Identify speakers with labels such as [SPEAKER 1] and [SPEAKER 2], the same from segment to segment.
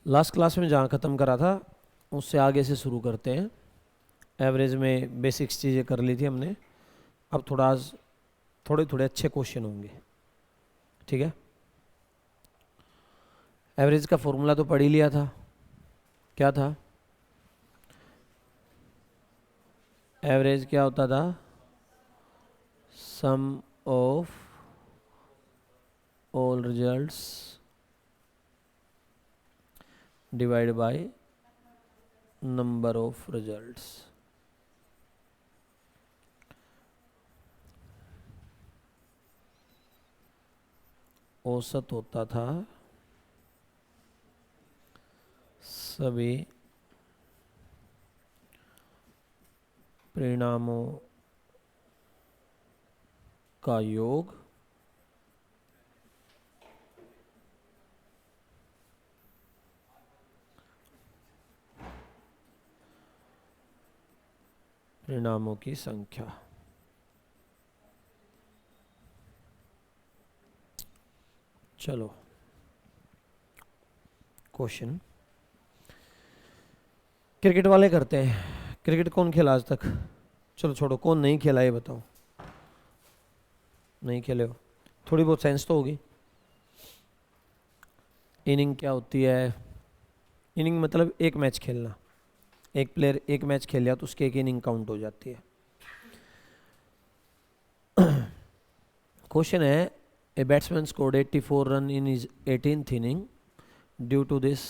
[SPEAKER 1] Last class में जहाँ ख़त्म करा था उससे आगे से शुरू करते हैं। एवरेज में बेसिक्स चीज़ें कर ली थी हमने, अब थोड़ा आज थोड़े थोड़े अच्छे क्वेश्चन होंगे, ठीक है। एवरेज का फॉर्मूला तो पढ़ ही लिया था, क्या था? एवरेज क्या होता था? Sum of all results divide by number of results. औसत होता था सभी परिणामों का योग परिणामों की संख्या। चलो क्वेश्चन क्रिकेट वाले करते हैं। क्रिकेट कौन खेला आज तक? चलो छोड़ो, कौन नहीं खेला ये बताओ। नहीं खेले हो, थोड़ी बहुत साइंस तो होगी। इनिंग क्या होती है? इनिंग मतलब एक मैच खेलना, एक प्लेयर एक मैच खेल लिया तो उसकी एक इनिंग काउंट हो जाती है। क्वेश्चन है, a batsman scored 84 run in his 18th inning, due to this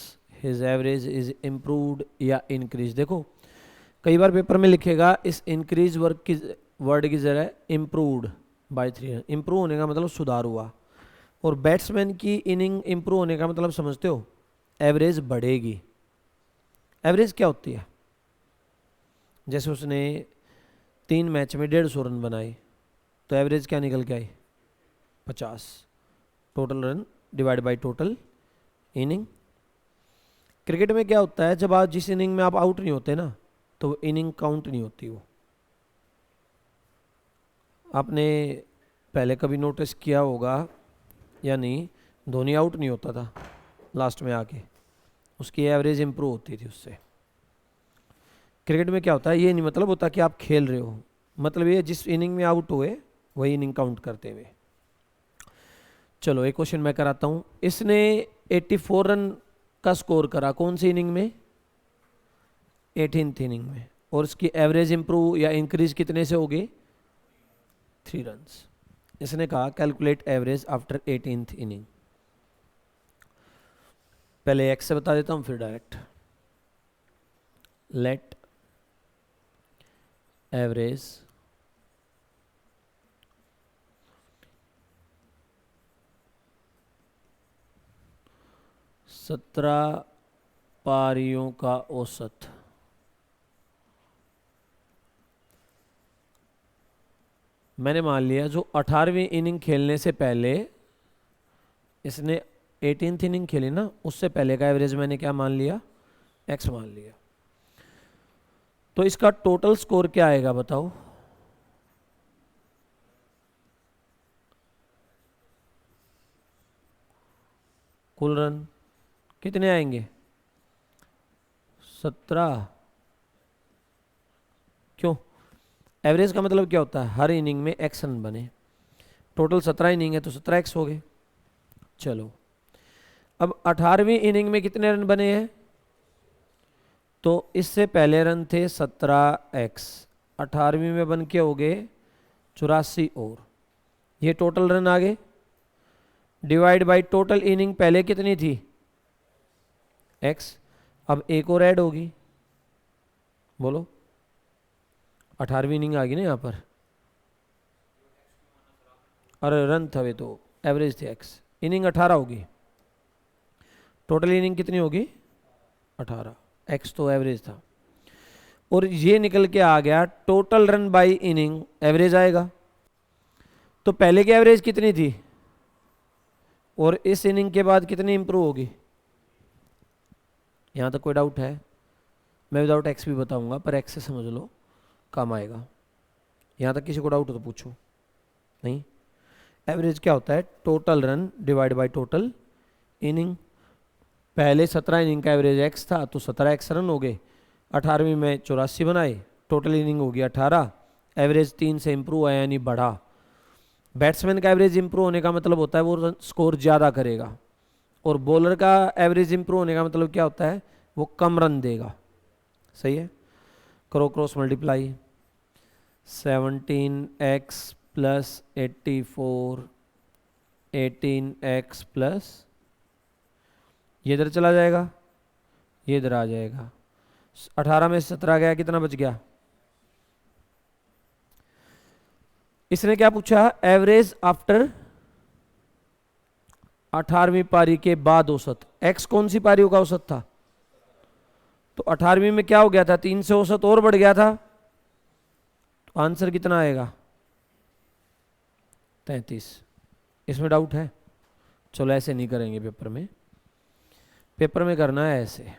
[SPEAKER 1] his average is improved या इंक्रीज। देखो कई बार पेपर में लिखेगा इस इंक्रीज वर्ड की जगह इम्प्रूव्ड बाय 3 रन। इम्प्रूव होने का मतलब सुधार हुआ, और बैट्समैन की इनिंग इम्प्रूव होने का मतलब समझते हो, एवरेज बढ़ेगी। एवरेज क्या होती है? जैसे उसने 3 मैच में 150 रन बनाए तो एवरेज क्या निकल के आई? 50। Total run divide by total inning. Cricket में क्या होता है, जब आप जिस इनिंग में आप आउट नहीं होते ना तो इनिंग काउंट नहीं होती। वो आपने पहले कभी नोटिस किया होगा या नहीं, धोनी आउट नहीं होता था लास्ट में आके, उसकी एवरेज इंप्रूव होती थी उससे। क्रिकेट में क्या होता है, ये नहीं मतलब होता कि आप खेल रहे हो, मतलब ये जिस इनिंग में आउट हुए वही इनिंग काउंट करते हुए। चलो एक क्वेश्चन मैं कराता हूँ। इसने 84 रन का स्कोर करा कौन सी इनिंग में? 18th इनिंग में। और इसकी एवरेज इंप्रूव या इंक्रीज कितने से होगी? 3 रन्स। इसने कहा calculate average after 18th inning. पहले एक्स से बता देता हूँ फिर डायरेक्ट। लेट एवरेज सत्रह पारियों का औसत मैंने मान लिया जो 18वीं इनिंग खेलने से पहले इसने 18th इनिंग खेली ना, उससे पहले का एवरेज मैंने क्या मान लिया? एक्स मान लिया। तो इसका टोटल स्कोर क्या आएगा बताओ? कुल रन कितने आएंगे? 17। क्यों? एवरेज का मतलब क्या होता है, हर इनिंग में एक्स रन बने। टोटल 17 इनिंग है तो 17 एक्स हो गए। चलो अब 18वीं इनिंग में कितने रन बने हैं? तो इससे पहले रन थे 17 एक्स, 18वीं में बन के हो गए 84, और ये टोटल रन आ गए डिवाइड बाय टोटल इनिंग पहले कितनी थी? एक्स। अब एक और ऐड होगी, बोलो। 18वीं इनिंग आ गई ना यहाँ पर, अरे रन था वे तो एवरेज थे एक्स। इनिंग 18 होगी, टोटल इनिंग कितनी होगी? 18। एक्स तो एवरेज था, और ये निकल के आ गया total run by inning average आएगा। तो पहले की एवरेज कितनी थी और इस इनिंग के बाद कितनी इंप्रूव होगी? यहां तक कोई डाउट है? मैं विदाउट एक्स भी बताऊंगा, पर एक्स से समझ लो काम आएगा। यहां तक किसी को डाउट हो तो पूछो। नहीं? एवरेज क्या होता है? Total run divide by total inning. पहले 17 इनिंग का एवरेज एक्स था तो 17 एक्स रन हो गए, 18वीं में 84 बनाए, टोटल इनिंग हो गया 18, एवरेज 3 से इंप्रूव हुआ यानी बढ़ा। बैट्समैन का एवरेज इंप्रूव होने का मतलब होता है वो स्कोर ज़्यादा करेगा, और बॉलर का एवरेज इंप्रूव होने का मतलब क्या होता है, वो कम रन देगा। सही है, करो cross multiply. 17x plus 84, 18x plus, ये इधर चला जाएगा, ये इधर आ जाएगा, 18 में 17 गया, कितना बच गया। इसने क्या पूछा, एवरेज आफ्टर 18वीं पारी के बाद औसत। एक्स कौन सी पारियों का औसत था, तो 18वीं में क्या हो गया था, 3 से औसत और बढ़ गया था, तो आंसर कितना आएगा 33। इसमें डाउट है, चलो ऐसे नहीं करेंगे पेपर में, पेपर में करना है ऐसे।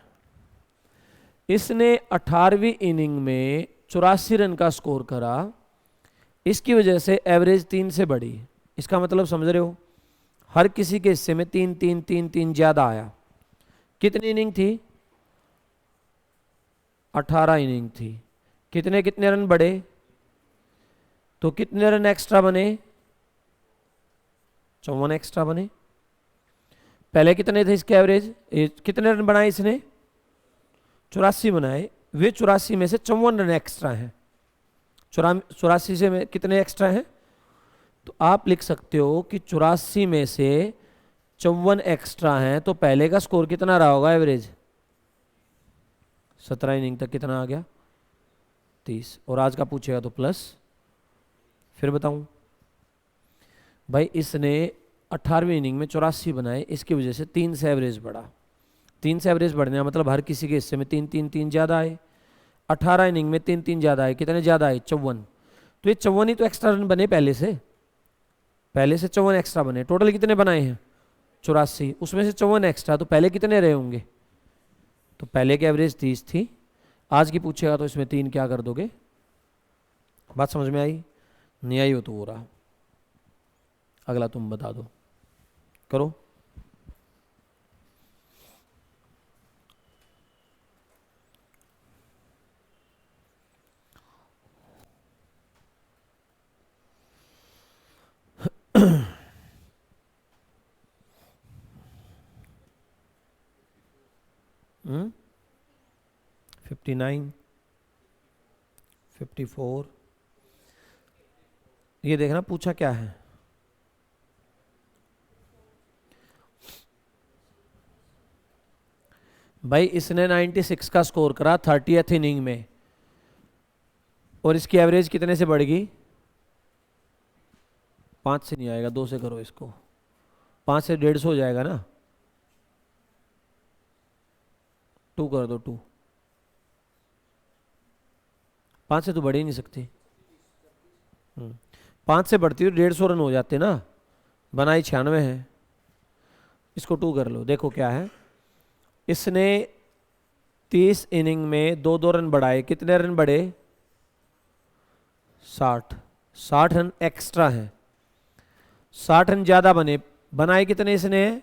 [SPEAKER 1] इसने 18वीं इनिंग में 84 रन का स्कोर करा, इसकी वजह से एवरेज 3 से बढ़ी। इसका मतलब समझ रहे हो, हर किसी के हिस्से में 3 3 3 3 ज्यादा आया। कितनी इनिंग थी, 18 इनिंग थी, कितने कितने रन बढ़े, तो कितने रन एक्स्ट्रा बने, 54 एक्स्ट्रा बने। पहले कितने थे इसके एवरेज, कितने रन बनाए इसने, 84 बनाए, वे 84 में से 54 रन एक्स्ट्रा हैं, 84 से में कितने एक्स्ट्रा हैं, तो आप लिख सकते हो कि 84 में से 54 एक्स्ट्रा हैं, तो पहले का स्कोर कितना रहा होगा एवरेज, 17 इनिंग तक कितना आ गया 30, और आज का पूछेगा तो प्लस। फिर बताऊं भाई, इसने 18वीं इनिंग में 84 बनाए, इसकी वजह से 3 से एवरेज बढ़ा। 3 से एवरेज बढ़ने का मतलब हर किसी के हिस्से में 3 3 3 ज्यादा आए, 18 इनिंग में 3 3 ज्यादा आए, कितने ज्यादा आए 54, तो ये 54 ही तो एक्स्ट्रा रन बने पहले से 54 एक्स्ट्रा बने। टोटल कितने बनाए हैं 84, उसमें से 54 एक्स्ट्रा, तो पहले कितने रहे होंगे, तो पहले की एवरेज 30 थी, आज की पूछेगा तो इसमें 3 क्या कर दोगे। बात समझ में आई, नहीं आई हो तो हो रहा, अगला तुम बता दो, करो। हम्म, 59, 54, ये देखना पूछा क्या है। भाई इसने 96 का स्कोर करा 30th इनिंग में, और इसकी एवरेज कितने से बढ़ गई, 5 से नहीं आएगा, 2 से करो इसको, 5 से 150 हो जाएगा ना, 2 कर दो 2, 5 से तो बढ़ ही नहीं सकती। 5 से बढ़ती हुई 150 रन हो जाते ना, बनाई 96 है, इसको 2 कर लो। देखो क्या है, इसने 30 इनिंग में 2 रन बढ़ाए, कितने रन बढ़े 60, 60 रन एक्स्ट्रा हैं, 60 रन ज्यादा बने, बनाए कितने इसने,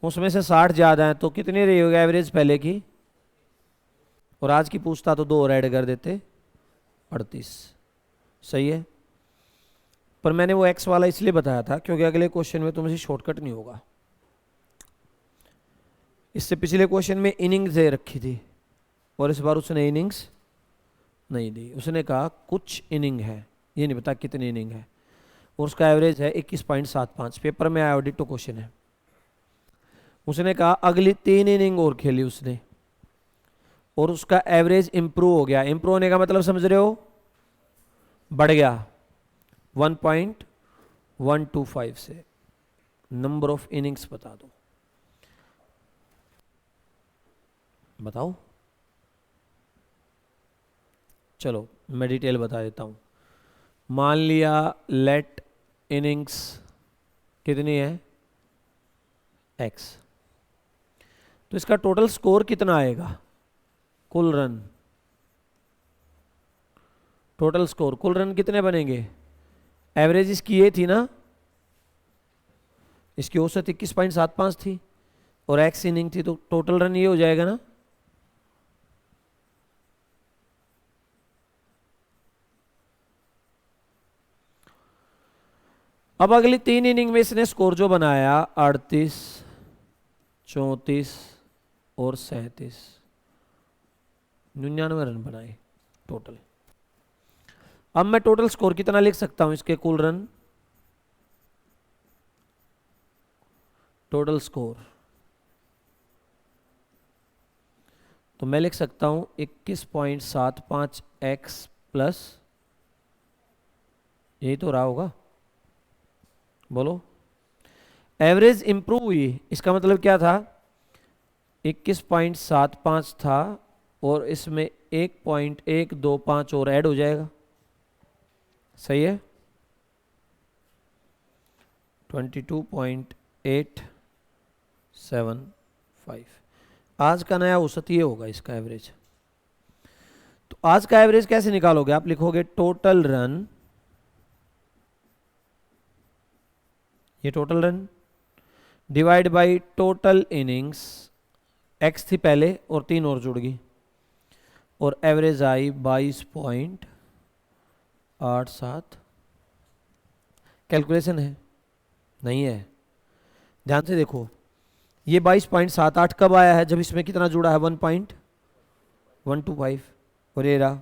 [SPEAKER 1] उसमें से 60 ज्यादा हैं, तो कितनी रही होगी एवरेज पहले की, और आज की पूछता तो 2 और ऐड कर देते 38। सही है, पर मैंने वो एक्स वाला इसलिए बताया था क्योंकि अगले क्वेश्चन में तुमसे शॉर्टकट नहीं होगा। इससे पिछले क्वेश्चन में इनिंग्स दे रखी थी, और इस बार उसने इनिंग्स नहीं दी, उसने कहा कुछ इनिंग है, ये नहीं पता कितनी इनिंग है, और उसका एवरेज है 21.75, पेपर में आया ऑडिट क्वेश्चन है। उसने कहा अगली 3 इनिंग और खेली उसने, और उसका एवरेज इंप्रूव हो गया, इंप्रूव होने का मतलब समझ रहे हो, बढ़ गया 1.125 से। नंबर ऑफ इनिंग्स बता दो, बताओ। चलो मैं डिटेल बता देता हूं। मान लिया लेट इनिंग्स कितनी है x, तो इसका टोटल स्कोर कितना आएगा, कुल रन, टोटल स्कोर कुल रन कितने बनेंगे, एवरेज इसकी ये थी ना, इसकी औसत 21.75 थी, और एक्स इनिंग थी, तो टोटल रन ये हो जाएगा ना। अब अगली 3 इनिंग में इसने स्कोर जो बनाया 38, 34 और 37, 99 रन बनाए टोटल। अब मैं टोटल स्कोर कितना लिख सकता हूं इसके, कुल रन, टोटल स्कोर, तो मैं लिख सकता हूं 21.75 एक्स प्लस, यही तो रहा होगा, बोलो। एवरेज इंप्रूव हुई, इसका मतलब क्या था, 21.75 था और इसमें 1.125 और ऐड हो जाएगा, सही है, 22.875। आज का नया औसत ये होगा इसका एवरेज। तो आज का एवरेज कैसे निकालोगे, आप लिखोगे टोटल रन, ये total run divide by total innings, x थी पहले और 3 और जुड़ गई, और एवरेज आई 22.87। कैलकुलेशन है, नहीं है, ध्यान से देखो, ये 22.78 कब आया है, जब इसमें कितना जुड़ा है 1.125, और ये रहा।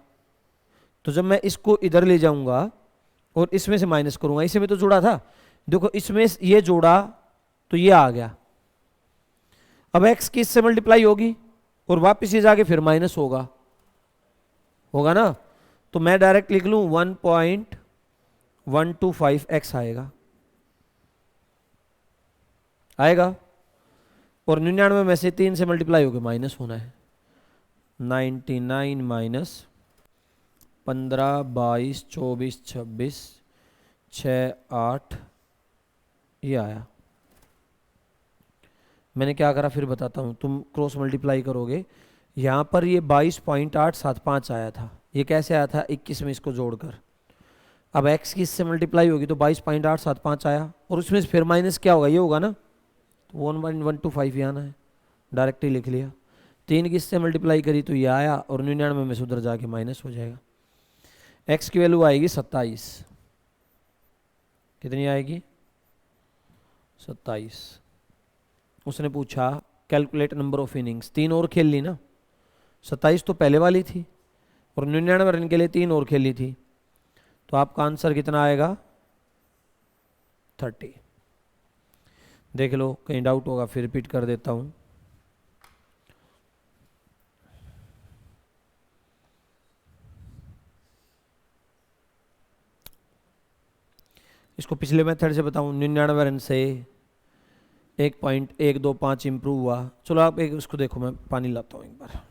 [SPEAKER 1] तो जब मैं इसको इधर ले जाऊंगा और इसमें से माइनस करूंगा, इसमें तो जुड़ा था, देखो इसमें ये जोड़ा तो ये आ गया। अब x की इससे मल्टीप्लाई होगी और वापस ये जाके फिर माइनस होगा, होगा ना। तो मैं डायरेक्ट लिख लूं 1.125x आएगा, आएगा। और 99 में से 3 से मल्टीप्लाई होकर माइनस होना है, 99 माइनस 15, 22, 24, 26, 6, 8, ये आया। मैंने क्या करा फिर बताता हूँ, तुम क्रॉस मल्टीप्लाई करोगे, यहाँ पर ये 22.875 आया था, ये कैसे आया था, 21 में इसको जोड़कर। अब x की इससे मल्टीप्लाई होगी तो 22.875 आया, और उसमें से फिर माइनस क्या होगा, ये होगा ना, तो 1.125 यहाँ है, डायरेक्ट ही लिख लिया। 3 की इससे मल्टीप्लाई करी तो ये आया, और 99 में से उधर जाके माइनस हो जाएगा। x की वैल्यू आएगी 27, कितनी आएगी, 27। उसने पूछा कैलकुलेट नंबर ऑफ इनिंग्स, 3 और खेल ली ना, 27 तो पहले वाली थी, और 99 रन के लिए 3 और खेली थी, तो आपका आंसर कितना आएगा, 30। देख लो, कहीं डाउट होगा फिर रिपीट कर देता हूं। इसको पिछले मेथड से बताऊं, 99 रन से 1.125 इंप्रूव हुआ। चलो आप एक उसको देखो, मैं पानी लाता हूं एक बार।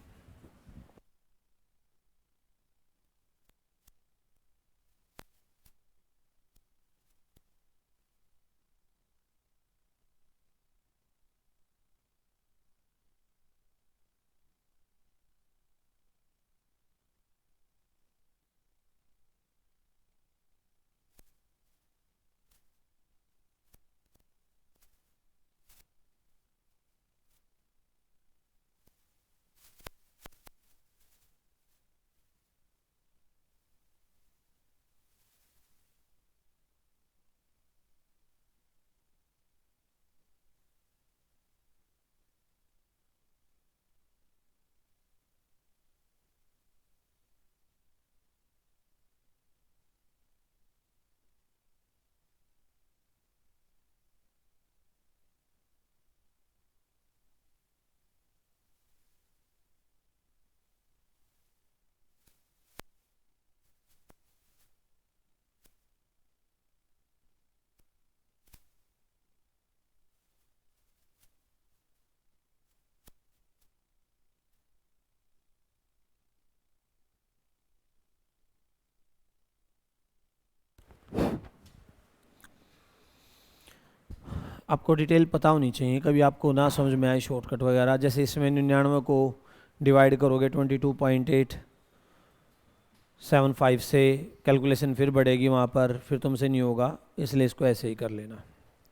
[SPEAKER 1] आपको डिटेल पता होनी चाहिए, कभी आपको ना समझ में आए शॉर्टकट वगैरह। जैसे इसमें 99 को डिवाइड करोगे 22.875 से, कैलकुलेशन फिर बढ़ेगी वहाँ पर, फिर तुमसे नहीं होगा, इसलिए इसको ऐसे ही कर लेना।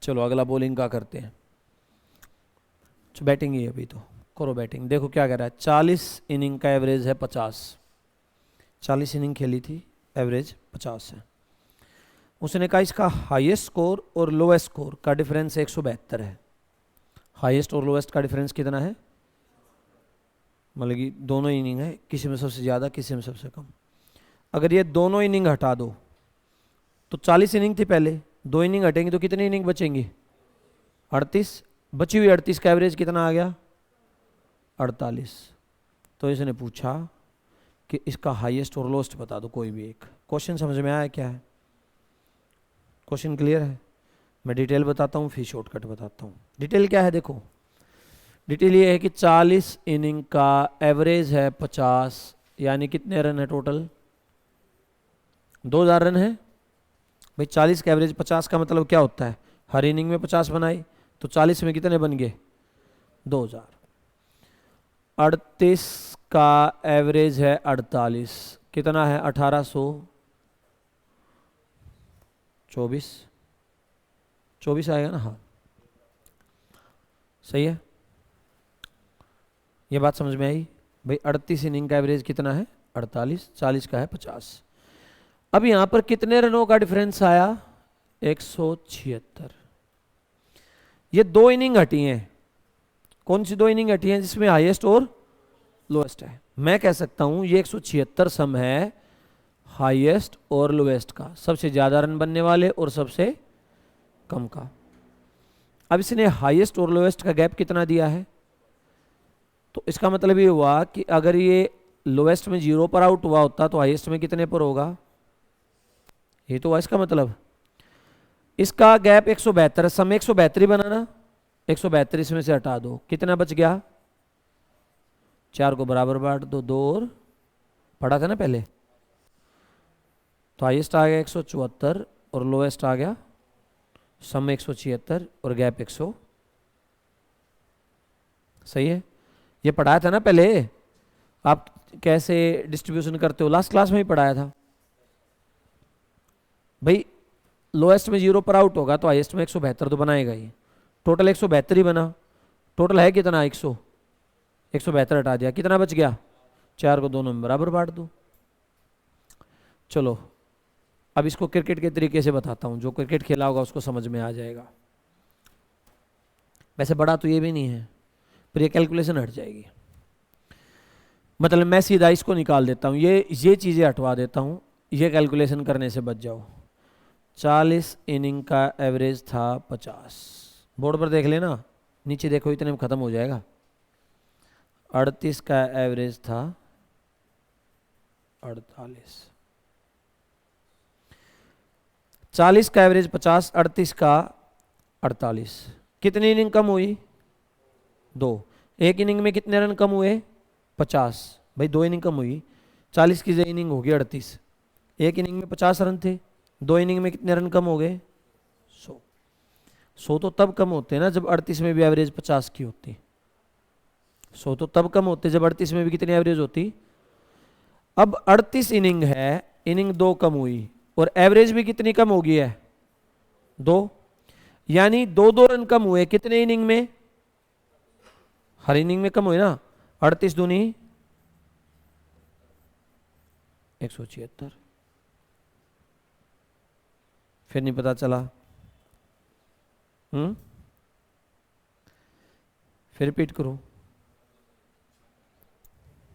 [SPEAKER 1] चलो अगला बॉलिंग का करते हैं। तो बैटिंग ही है अभी, तो करो बैटिंग। देखो क्या कह रहा है, 40 इनिंग का एवरेज है 50, 40 इनिंग खेली थी, एवरेज 50 है। उसने कहा इसका हाईएस्ट स्कोर और लोएस्ट स्कोर का डिफरेंस 172 है। हाईएस्ट और लोएस्ट का डिफरेंस कितना है, मतलब कि दोनों इनिंग है, किसी में सबसे ज़्यादा किसी में सबसे कम। अगर ये दोनों इनिंग हटा दो तो 40 इनिंग थी पहले, 2 इनिंग हटेंगी तो कितनी इनिंग बचेंगी, 38। बची हुई 38 का एवरेज कितना आ गया, 48। तो इसने पूछा कि इसका हाईएस्ट और लोएस्ट बता दो कोई भी एक। क्वेश्चन समझ में आया क्या है, क्वेश्चन क्लियर है? मैं डिटेल बताता हूँ फिर शॉर्टकट बताता हूँ। डिटेल क्या है, देखो डिटेल ये है कि 40 इनिंग का एवरेज है 50, यानी कितने रन है टोटल, 2000 रन है भाई। 40 का एवरेज 50 का मतलब क्या होता है, हर इनिंग में 50 बनाए तो 40 में कितने बन गए, 2000। 38 का एवरेज है 48, कितना है 1824, 24 आएगा ना, हाँ सही है। ये बात समझ में आई भाई, 38 इनिंग का एवरेज कितना है 48, 40 का है 50। अब यहां पर कितने रनों का डिफरेंस आया, 176। ये 2 इनिंग हटी हैं, कौन सी 2 इनिंग हटी हैं जिसमें हाईएस्ट और लोएस्ट है। मैं कह सकता हूं ये 176 सम है हाईएस्ट और लोएस्ट का, सबसे ज्यादा रन बनने वाले और सबसे कम का। अब इसने हाईएस्ट और लोएस्ट का गैप कितना दिया है, तो इसका मतलब ये हुआ कि अगर ये लोएस्ट में 0 पर आउट हुआ होता तो हाईएस्ट में कितने पर होगा, ये तो हुआ इसका मतलब। इसका गैप 172, सम 172 बनाना, 172 इसमें से हटा दो, कितना बच गया, 4 को बराबर बांट दो, 2 और पढ़ा था ना पहले, तो हाईएस्ट आ गया 174 और लोएस्ट आ गया सम 176 और गैप 100। सही है, ये पढ़ाया था ना पहले, आप कैसे डिस्ट्रीब्यूशन करते हो, लास्ट क्लास में ही पढ़ाया था भाई। लोएस्ट में 0 पर आउट होगा तो हाईएस्ट में 172 तो बनाएगा ही, टोटल 172 ही बना, टोटल है कितना 100, 172 हटा दिया, कितना बच गया, 4 को दोनों में बराबर बांट दो। चलो अब इसको क्रिकेट के तरीके से बताता हूँ, जो क्रिकेट खेला होगा उसको समझ में आ जाएगा। वैसे बड़ा तो ये भी नहीं है, पर ये कैलकुलेशन हट जाएगी। मतलब मैं सीधा इसको निकाल देता हूँ, ये चीज़ें हटवा देता हूँ, ये कैलकुलेशन करने से बच जाओ। 40 इनिंग का एवरेज था 50, बोर्ड पर देख लेना, नीचे देखो इतने में ख़त्म हो जाएगा। 38 का एवरेज था 48, 40 का एवरेज 50, 38 का 48, कितनी इनिंग कम हुई, 2। एक इनिंग में कितने रन कम हुए, 50 भाई, 2 इनिंग कम हुई, 40 की जो इनिंग होगी 38, एक इनिंग में 50 रन थे, 2 इनिंग में कितने रन कम हो गए, 100। 100 तो तब कम होते हैं ना जब 38 में भी एवरेज 50 की होती, 100 तो तब कम होते जब 38 में भी कितनी एवरेज होती। अब 38 इनिंग है, इनिंग 2 कम हुई और एवरेज भी कितनी कम हो गई है, 2, यानी 2 रन कम हुए कितने इनिंग में, हर इनिंग में कम हुए ना, 38 दूनी 176। फिर नहीं पता चला, फिर रिपीट करो,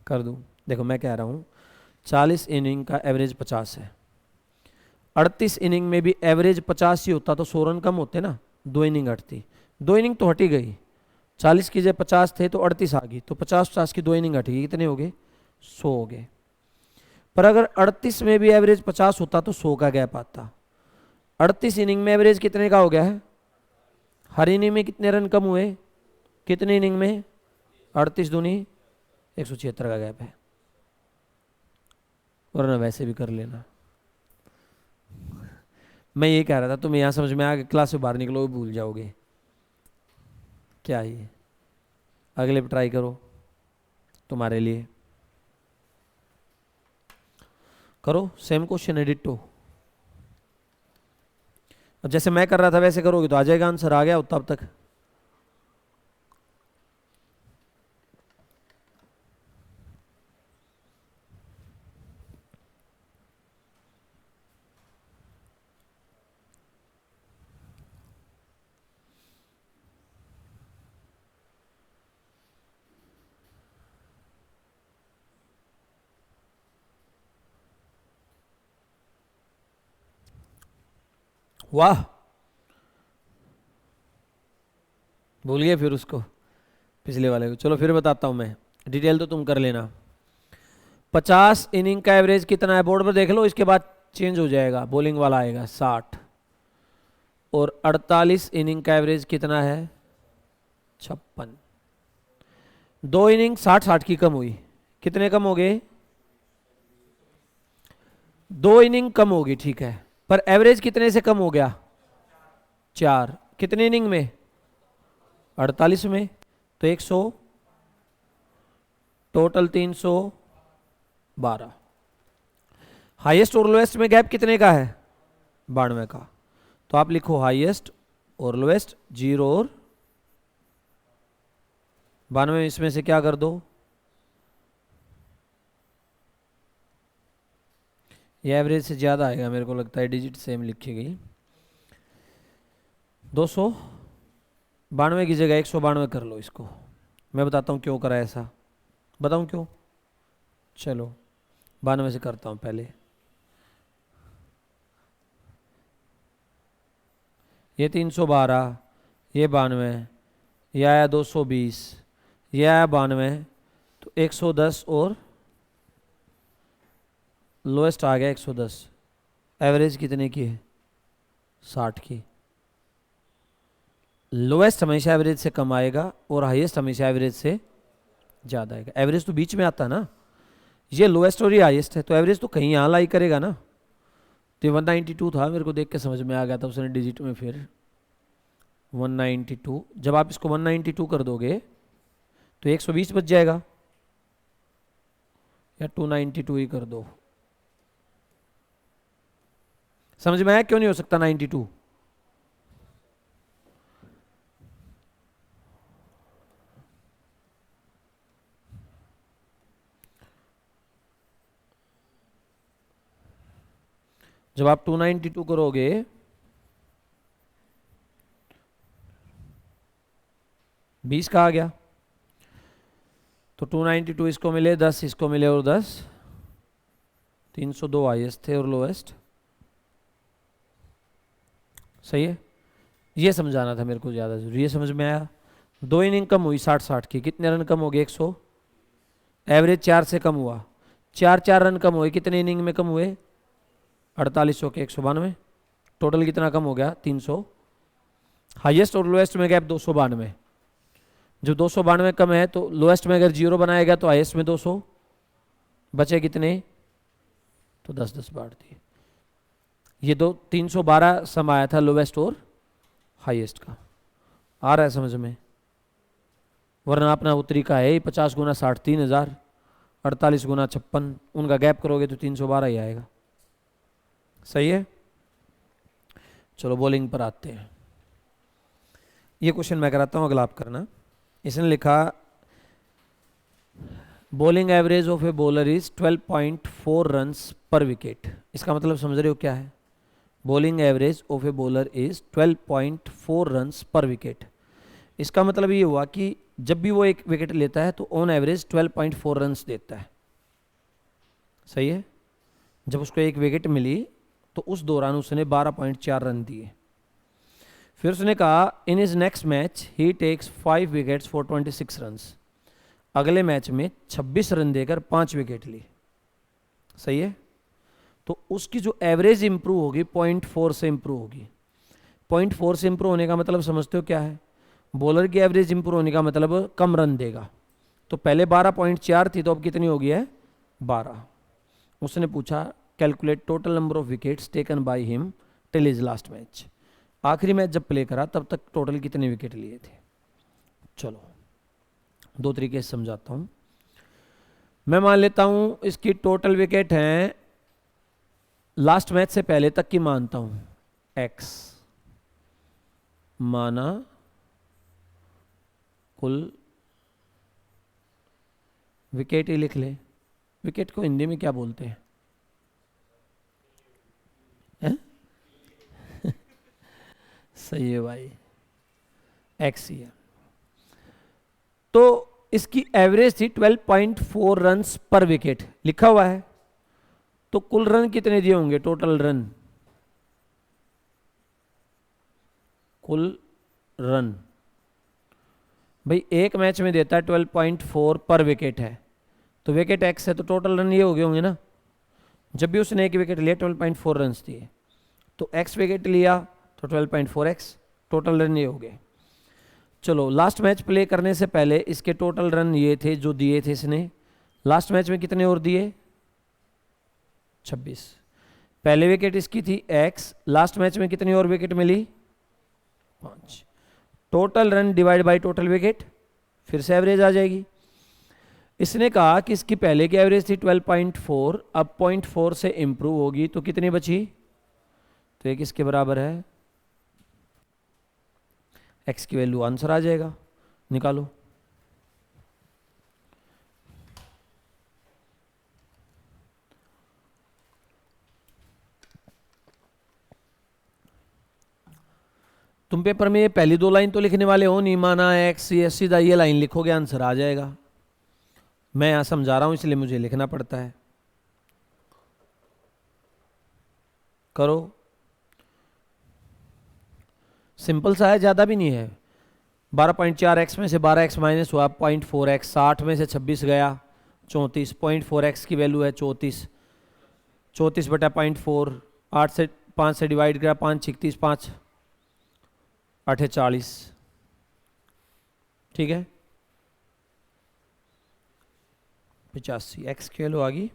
[SPEAKER 1] कर दूं। देखो मैं कह रहा हूं 40 इनिंग का एवरेज 50 है, 38 इनिंग में भी एवरेज 50 ही होता तो 100 रन कम होते ना, 2 इनिंग हटती, 2 इनिंग तो हटी गई, 40 की जगह 50 थे तो 38 आ गई, तो 50 की 2 इनिंग हटी गई, कितने हो गए, 100 हो गए। पर अगर 38 में भी एवरेज 50 होता तो 100 का गैप आता। 38 इनिंग में एवरेज कितने का हो गया है, हर इनिंग में कितने रन कम हुए, कितने इनिंग में, 38 दूनी 176 का गैप है। वरना वैसे भी कर लेना। मैं ये कह रहा था तुम्हें यहाँ समझ में आ गया, क्लास से बाहर निकलोगे भूल जाओगे क्या, ये अगले पे ट्राई करो, तुम्हारे लिए करो, सेम क्वेश्चन है डिट्टो। अब जैसे मैं कर रहा था वैसे करोगे तो आ जाएगा आंसर, आ गया तब तक। वाह, भूल गए फिर उसको, पिछले वाले को। चलो फिर बताता हूं मैं, डिटेल तो तुम कर लेना। 50 इनिंग का एवरेज कितना है बोर्ड पर देख लो, इसके बाद चेंज हो जाएगा, बॉलिंग वाला आएगा 60। और 48 इनिंग का एवरेज कितना है 56। 2 इनिंग 60-60 की कम हुई, कितने कम हो गए 2 इनिंग कम होगी, ठीक है, पर एवरेज कितने से कम हो गया 4। कितने इनिंग में 48 में, तो 100, टोटल 312। हाईएस्ट और लोएस्ट में गैप कितने का है 92 का, तो आप लिखो हाईएस्ट और लोएस्ट 0 और 92, इसमें से क्या कर दो, ये एवरेज से ज़्यादा आएगा मेरे को लगता है, डिजिट सेम लिखी गई। 292 की जगह 192 कर लो इसको, मैं बताता हूँ क्यों करा ऐसा, बताऊँ क्यों। चलो 92 से करता हूँ पहले, ये 312, ये 92, ये आया 220, ये आया 92, तो 110 और लोएस्ट आ गया 110। एवरेज कितने की है 60 की। लोएस्ट हमेशा एवरेज से कम आएगा और हाईएस्ट हमेशा एवरेज से ज़्यादा आएगा। एवरेज तो बीच में आता है ना, ये लोएस्ट और ये हाईएस्ट है, तो एवरेज तो कहीं यहाँ लाई करेगा ना। तो ये 192 था, मेरे को देख के समझ में आ गया था, उसने डिजिट में फिर 192। जब आप इसको 192 कर दोगे तो 120 बच जाएगा, या 292 ही कर दो। समझ में आया क्यों नहीं हो सकता 92। जब आप 292 करोगे बीस का आ गया, तो 292 इसको मिले 10, इसको मिले और 10, 302 हाईएस्ट थे और लोएस्ट। सही है, ये समझाना था मेरे को ज़्यादा जरूरी, ये समझ में आया। 2 इनिंग कम हुई 60-60 की, कितने रन कम हो गए 100, एवरेज 4 से कम हुआ, 4 रन कम हुए, कितने इनिंग में कम हुए 48 के 192, टोटल कितना कम हो गया 300। हाईएस्ट और लोएस्ट में गैप 292, जो 292 कम है तो लोएस्ट में अगर 0 बनाया गया तो हाईएस्ट में 200 बचे कितने, तो 10-10 बांट दिए। ये 312 सम आया था लोवेस्ट और हाईएस्ट का, आ रहा है समझ में। वरना अपना उत्तरी का है 50 गुना 60 3000, 48 गुना 56, उनका गैप करोगे तो 312 ही आएगा। सही है। चलो बॉलिंग पर आते हैं, ये क्वेश्चन मैं कराता हूँ, अगला आप करना। इसने लिखा bowling average of a bowler is 12.4 runs पर विकेट। इसका मतलब समझ रहे हो क्या है, bowling average of a bowler is 12.4 runs पर विकेट। इसका मतलब ये हुआ कि जब भी वो एक विकेट लेता है तो ऑन एवरेज 12.4 रन्स देता है। सही है, जब उसको एक विकेट मिली तो उस दौरान उसने 12.4 रन दिए। फिर उसने कहा in his next match he takes 5 wickets for 26 runs. अगले मैच में 26 रन देकर 5 विकेट ली। सही है, तो उसकी जो एवरेज इंप्रूव होगी 0.4 से इंप्रूव होगी। 0.4 से इंप्रूव होने का मतलब समझते हो क्या है, बॉलर की एवरेज इंप्रूव होने का मतलब कम रन देगा। तो पहले 12.4 थी तो अब कितनी हो गई है 12। उसने पूछा calculate total number of wickets taken by him till his last match. आखिरी मैच जब प्ले करा तब तक टोटल कितने विकेट लिए थे। चलो 2 तरीके से समझाता हूं। मैं मान लेता हूं इसकी टोटल विकेट हैं लास्ट मैच से पहले तक की मानता हूं x, माना कुल विकेट ही लिख ले। विकेट को हिंदी में क्या बोलते हैं, है? सही है भाई, x ही है। तो इसकी एवरेज थी 12.4 रन्स पर विकेट लिखा हुआ है, तो कुल रन कितने दिए होंगे, टोटल रन कुल रन, भाई एक मैच में देता है 12.4 पर विकेट है, तो विकेट एक्स है तो टोटल रन ये हो गए होंगे ना। जब भी उसने एक विकेट लिया 12.4 रन दिए, तो एक्स विकेट लिया तो 12.4 एक्स, टोटल रन ये हो गए। चलो लास्ट मैच प्ले करने से पहले इसके टोटल रन ये थे जो दिए थे इसने, लास्ट मैच में कितने और दिए 26, पहले विकेट इसकी थी एक्स, लास्ट मैच में कितनी और विकेट मिली 5, total run divide by total wicket, फिर से एवरेज आ जाएगी। इसने कहा कि इसकी पहले की एवरेज थी 12.4, अब 0.4 से इंप्रूव होगी तो कितनी बची, तो ये किसके बराबर है, एक्स की वैल्यू आंसर आ जाएगा, निकालो। तुम पेपर में ये पहली दो लाइन तो लिखने वाले हो नहीं, माना एक्स, ये सीधा ये लाइन लिखोगे आंसर आ जाएगा। मैं यहां समझा रहा हूं इसलिए मुझे लिखना पड़ता है। करो, सिंपल सा है, ज़्यादा भी नहीं है। 12.4 एक्स में से 12 एक्स माइनस हुआ 0.4 एक्स, 60 में से 26 गया 34, 0.4 एक्स की वैल्यू है 34, 34 बटा 0.4, 8 से 5 से डिवाइड किया 5 36, 5 8 40, ठीक है 85, एक्स की वैल्यू आ गई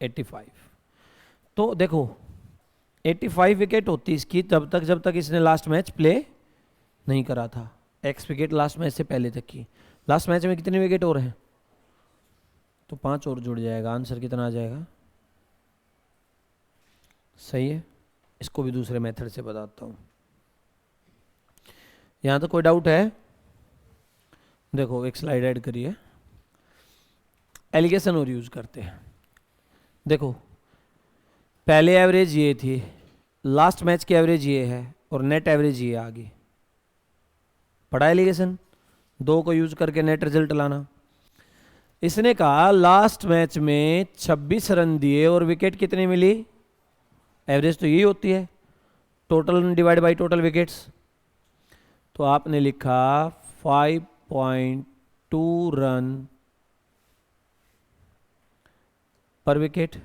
[SPEAKER 1] 85। तो देखो 85 विकेट होती इसकी जब तक इसने लास्ट मैच प्ले नहीं करा था, एक्स विकेट लास्ट मैच से पहले तक की। लास्ट मैच में कितने विकेट और हैं, तो 5 और जुड़ जाएगा, आंसर कितना आ जाएगा, सही है। इसको भी दूसरे मेथड से बताता हूँ। यहाँ तो कोई डाउट है, देखो एक स्लाइड ऐड करिए, एलिगेशन और यूज करते हैं। देखो पहले एवरेज ये थी, लास्ट मैच की एवरेज ये है और नेट एवरेज ये आ गई, पढ़ा एलिगेशन, दो को यूज करके नेट रिजल्ट लाना। इसने कहा लास्ट मैच में 26 रन दिए और विकेट कितनी मिली, एवरेज तो यही होती है, total run divide by total wickets, तो आपने लिखा 5.2 रन पर विकेट।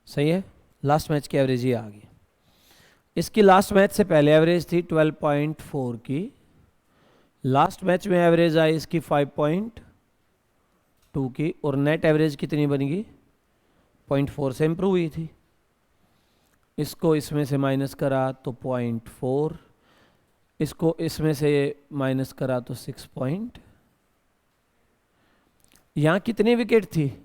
[SPEAKER 1] सही है, लास्ट मैच की एवरेज ये आ गई। इसकी लास्ट मैच से पहले एवरेज थी 12.4 की, लास्ट मैच में एवरेज आई इसकी 5.2 की, और नेट एवरेज कितनी बनेगी 0.4 से इंप्रूव हुई थी। इसको इसमें से माइनस करा तो 0.4, इसको इसमें से माइनस करा तो 6 पॉइंट, यहां कितनी विकेट थी,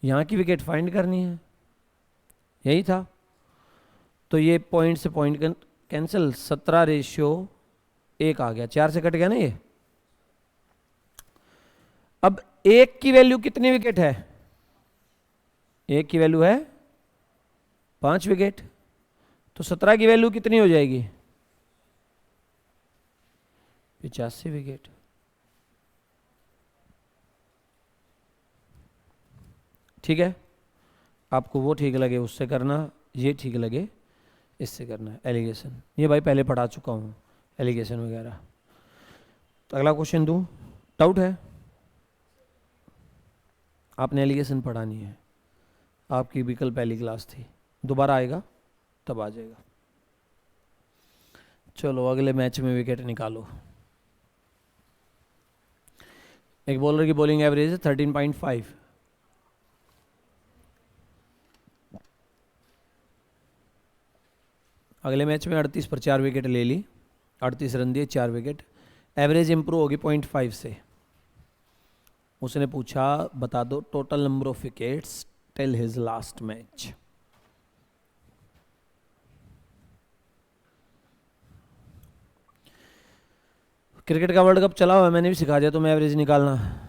[SPEAKER 1] यहां की विकेट फाइंड करनी है, यही था। तो ये पॉइंट से पॉइंट कैंसिल, 17:1 आ गया, 4 से कट गया ना ये। अब एक की वैल्यू कितनी विकेट है, एक की वैल्यू है 5 विकेट, तो 17 की वैल्यू कितनी हो जाएगी 85 विकेट। ठीक है, आपको वो ठीक लगे उससे करना, ये ठीक लगे इससे करना है एलिगेशन, ये भाई पहले पढ़ा चुका हूँ एलिगेशन वगैरह। तो अगला क्वेश्चन दूँ, डाउट है, आपने एलिगेशन पढ़ा नहीं है, आपकी विकल्प पहली क्लास थी, दोबारा आएगा तब आ जाएगा। चलो अगले मैच में विकेट निकालो। एक बॉलर की बॉलिंग एवरेज है 13.5, अगले मैच में 38 पर 4 विकेट ले ली, 38 रन दिए 4 विकेट, एवरेज इंप्रूव होगी 0.5 से। उसने पूछा बता दो total number of wickets till his last match. Cricket का वर्ल्ड कप चला हुआ है, मैंने भी सिखा दिया तुम्हें एवरेज निकालना।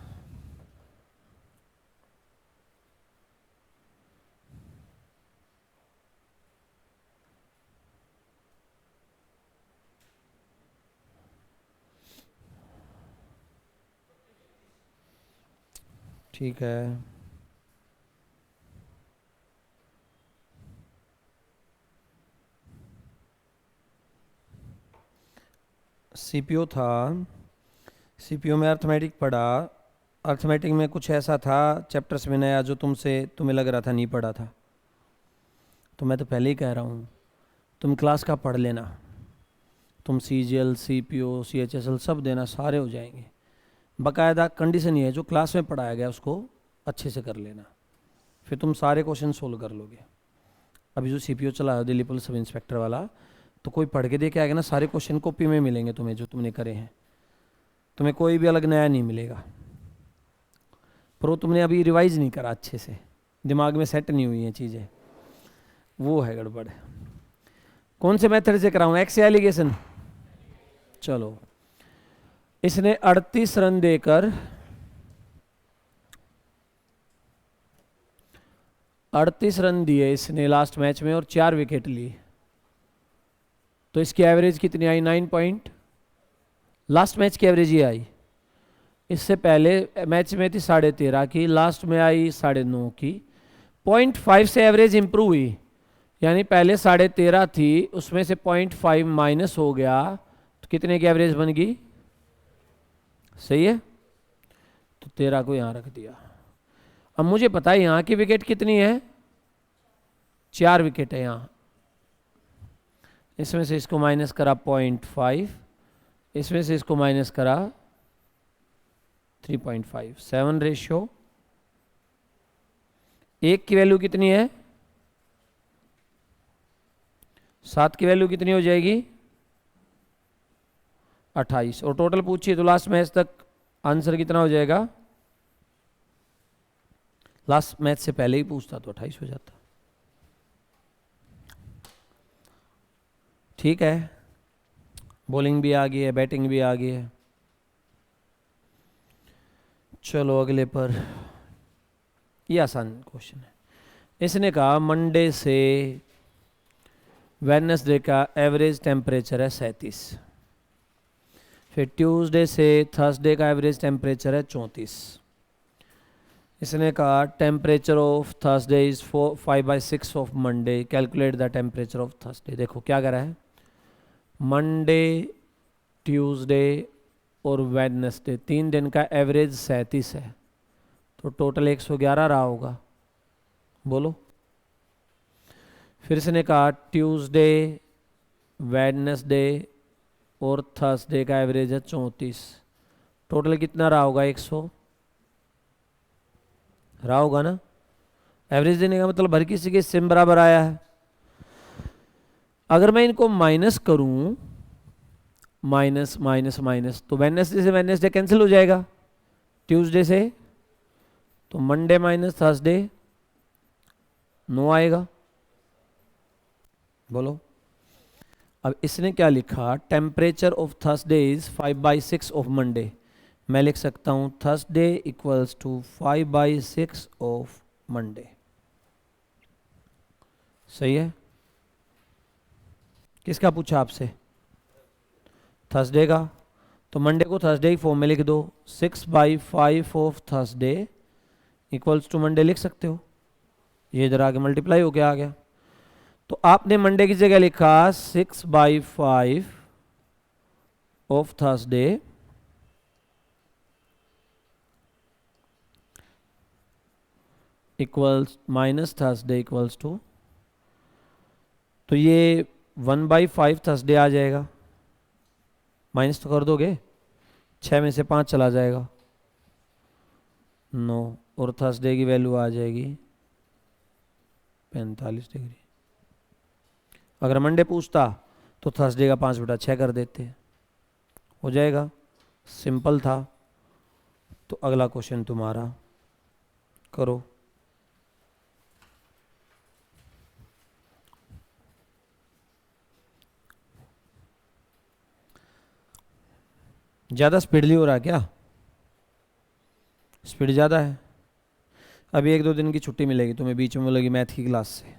[SPEAKER 1] ठीक है। सीपीओ था, सीपीओ में अर्थमेटिक पढ़ा, अर्थमेटिक में कुछ ऐसा था चैप्टर्स में नया जो तुम्हें लग रहा था नहीं पढ़ा था। तो मैं तो पहले ही कह रहा हूँ तुम क्लास का पढ़ लेना, तुम सीजीएल, सीपीओ, सीएचएसएल सब देना, सारे हो जाएंगे। बाकायदा कंडीशन ये है जो क्लास में पढ़ाया गया उसको अच्छे से कर लेना, फिर तुम सारे क्वेश्चन सोल्व कर लोगे। अभी जो सीपीओ चला है दिल्ली पुलिस सब इंस्पेक्टर वाला, तो कोई पढ़ के दे के आएगा ना, सारे क्वेश्चन कॉपी में मिलेंगे तुम्हें जो तुमने करे हैं, तुम्हें कोई भी अलग नया नहीं मिलेगा। पर वो तुमने अभी रिवाइज नहीं करा अच्छे से, दिमाग में सेट नहीं हुई हैं चीज़ें, वो है गड़बड़। कौन से मेथड से कराऊँ, एक्स या एलिगेशन? चलो, इसने 38 रन देकर 38 रन दिए इसने लास्ट मैच में और 4 विकेट लिए, तो इसकी एवरेज कितनी आई? 9 पॉइंट। लास्ट मैच की एवरेज ये आई। इससे पहले मैच में थी 13.5 की, लास्ट में आई 9.5 की। 0.5 से एवरेज इंप्रूव हुई, यानी पहले 13.5 थी, उसमें से 0.5 माइनस हो गया, तो कितने की एवरेज बन गई? सही है, तो 13 को यहाँ रख दिया। अब मुझे पता है यहाँ की विकेट कितनी है, 4 विकेट है यहाँ, इसमें से इसको माइनस करा 0.5, इसमें से इसको माइनस करा 3.5, 7 रेशियो। एक की वैल्यू कितनी है? 7 की वैल्यू कितनी हो जाएगी? 28। और टोटल पूछिए तो लास्ट मैच तक आंसर कितना हो जाएगा? लास्ट मैच से पहले ही पूछता तो 28 हो जाता। ठीक है, बॉलिंग भी आ गई है, बैटिंग भी आ गई है। चलो अगले पर, ये आसान क्वेश्चन है। इसने कहा मंडे से वेडनेसडे का एवरेज टेम्परेचर है 37, फिर ट्यूसडे से थर्सडे का एवरेज टेम्परेचर है 34। इसने कहा temperature of Thursday is 5/6 of Monday, calculate the temperature of Thursday. देखो क्या करा है, मंडे, ट्यूसडे और वेडनेसडे 3 दिन का एवरेज 37 है, तो टोटल 111 रहा होगा, बोलो। फिर इसने कहा ट्यूसडे, वेडनेसडे और थर्सडे का एवरेज है 34, टोटल कितना रहा होगा? 100 रहा होगा ना। एवरेज देने का मतलब हर किसी के सेम बराबर आया है। अगर मैं इनको माइनस करूं, माइनस माइनस माइनस, तो वेडनेसडे से वेडनेसडे कैंसिल हो जाएगा, ट्यूसडे से, तो मंडे माइनस थर्सडे 9 आएगा, बोलो। अब इसने क्या लिखा, temperature of Thursday is 5/6 of Monday. मैं लिख सकता हूं Thursday equals to 5/6 of Monday. सही है। किसका पूछा आपसे? थर्सडे का। तो मंडे को थर्सडे की फॉर्म में लिख दो, 6/5 of Thursday equals to Monday लिख सकते हो। ये इधर आगे मल्टीप्लाई हो गया आ गया। तो आपने मंडे की जगह लिखा 6/5 of Thursday equals minus Thursday equals to, तो ये 1/5 थर्सडे आ जाएगा, माइनस तो कर दोगे, 6 में से 5 चला जाएगा, 9, और थर्सडे की वैल्यू आ जाएगी 45 डिग्री। अगर मंडे पूछता तो थर्सडे का 5/6 कर देते, हो जाएगा। सिंपल था। तो अगला क्वेश्चन तुम्हारा, करो। ज़्यादा स्पीडली हो रहा क्या? स्पीड ज़्यादा है। अभी 1-2 दिन की छुट्टी मिलेगी तुम्हें, बीच में मिलेगी मैथ की क्लास से।